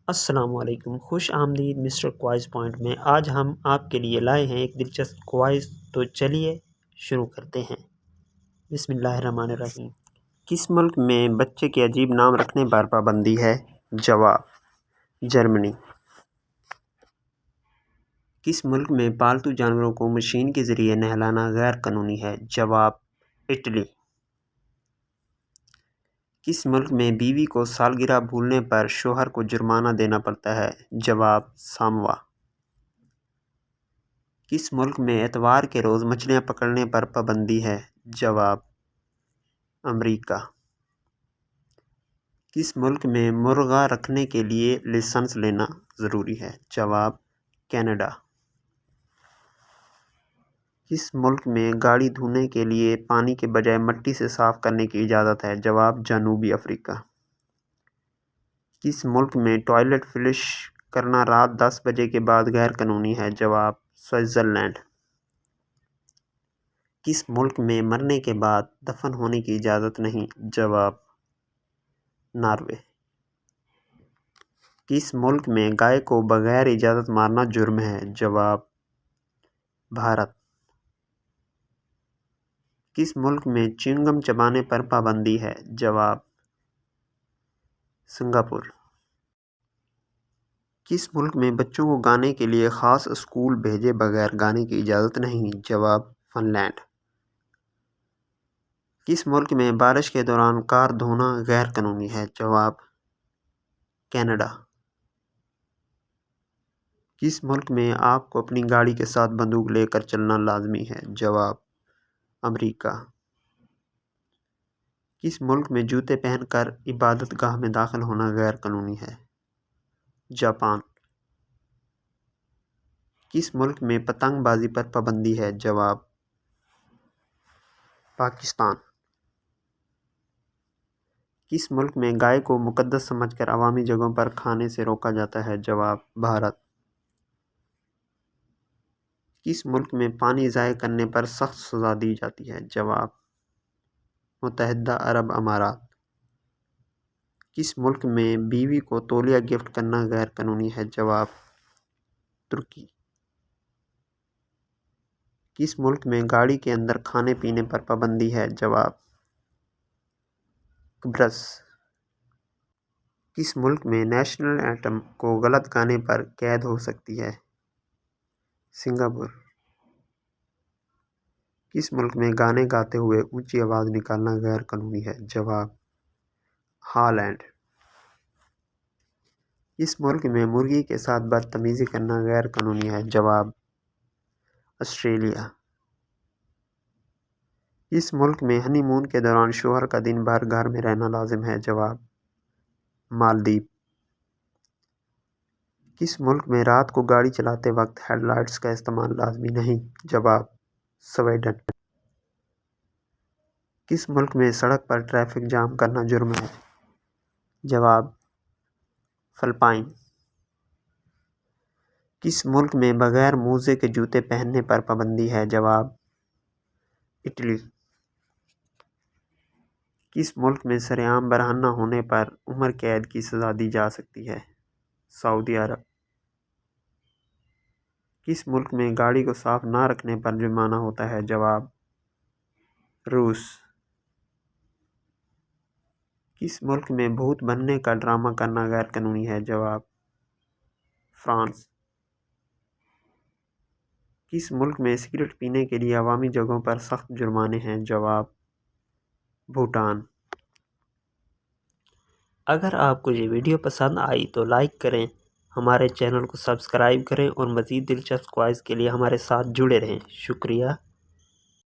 السلام علیکم، خوش آمدید مسٹر کوائز پوائنٹ میں۔ آج ہم آپ کے لیے لائے ہیں ایک دلچسپ کوائز، تو چلیے شروع کرتے ہیں۔ بسم اللہ الرحمن الرحیم۔ کس ملک میں بچے کے عجیب نام رکھنے پر پابندی ہے؟ جواب: جرمنی۔ کس ملک میں پالتو جانوروں کو مشین کے ذریعے نہلانا غیر قانونی ہے؟ جواب: اٹلی۔ کس ملک میں بیوی کو سالگرہ بھولنے پر شوہر کو جرمانہ دینا پڑتا ہے؟ جواب: ساموا۔ کس ملک میں اتوار کے روز مچھلیاں پکڑنے پر پابندی ہے؟ جواب: امریکہ۔ کس ملک میں مرغا رکھنے کے لیے لائسنس لینا ضروری ہے؟ جواب: کینیڈا۔ کس ملک میں گاڑی دھونے کے لیے پانی کے بجائے مٹی سے صاف کرنے کی اجازت ہے؟ جواب: جنوبی افریقہ۔ کس ملک میں ٹوائلٹ فلش کرنا رات 10 بجے کے بعد غیر قانونی ہے؟ جواب: سوئٹزرلینڈ۔ کس ملک میں مرنے کے بعد دفن ہونے کی اجازت نہیں؟ جواب: ناروے۔ کس ملک میں گائے کو بغیر اجازت مارنا جرم ہے؟ جواب: بھارت۔ کس ملک میں چیونگم چبانے پر پابندی ہے؟ جواب: سنگاپور۔ کس ملک میں بچوں کو گانے کے لیے خاص اسکول بھیجے بغیر گانے کی اجازت نہیں؟ جواب: فن لینڈ۔ کس ملک میں بارش کے دوران کار دھونا غیر قانونی ہے؟ جواب: کینیڈا۔ کس ملک میں آپ کو اپنی گاڑی کے ساتھ بندوق لے کر چلنا لازمی ہے؟ جواب: امریکہ۔ کس ملک میں جوتے پہن کر عبادت گاہ میں داخل ہونا غیر قانونی ہے؟ جاپان۔ کس ملک میں پتنگ بازی پر پابندی ہے؟ جواب: پاکستان۔ کس ملک میں گائے کو مقدس سمجھ کر عوامی جگہوں پر کھانے سے روکا جاتا ہے؟ جواب: بھارت۔ کس ملک میں پانی ضائع کرنے پر سخت سزا دی جاتی ہے؟ جواب: متحدہ عرب امارات۔ کس ملک میں بیوی کو تولیہ گفٹ کرنا غیر قانونی ہے؟ جواب: ترکی۔ کس ملک میں گاڑی کے اندر کھانے پینے پر پابندی ہے؟ جواب: قبرص۔ کس ملک میں نیشنل اینتھم کو غلط گانے پر قید ہو سکتی ہے؟ سنگاپور۔ کس ملک میں گانے گاتے ہوئے اونچی آواز نکالنا غیر قانونی ہے؟ جواب: ہالینڈ۔ کس ملک میں مرغی کے ساتھ بدتمیزی کرنا غیر قانونی ہے؟ جواب: آسٹریلیا۔ کس ملک میں ہنی مون کے دوران شوہر کا دن بھر گھر میں رہنا لازم ہے؟ جواب: مالدیپ۔ کس ملک میں رات کو گاڑی چلاتے وقت ہیڈ لائٹس کا استعمال لازمی نہیں؟ جواب: سویڈن۔ کس ملک میں سڑک پر ٹریفک جام کرنا جرم ہے؟ جواب: فلپائن۔ کس ملک میں بغیر موزے کے جوتے پہننے پر پابندی ہے؟ جواب: اٹلی۔ کس ملک میں سرعام برہنہ ہونے پر عمر قید کی سزا دی جا سکتی ہے؟ سعودی عرب۔ کس ملک میں گاڑی کو صاف نہ رکھنے پر جرمانہ ہوتا ہے؟ جواب: روس۔ کس ملک میں بھوت بننے کا ڈرامہ کرنا غیر قانونی ہے؟ جواب: فرانس۔ کس ملک میں سگریٹ پینے کے لیے عوامی جگہوں پر سخت جرمانے ہیں؟ جواب: بھوٹان۔ اگر آپ کو یہ ویڈیو پسند آئی تو لائک کریں، ہمارے چینل کو سبسکرائب کریں اور مزید دلچسپ کوائز کے لیے ہمارے ساتھ جڑے رہیں۔ شکریہ۔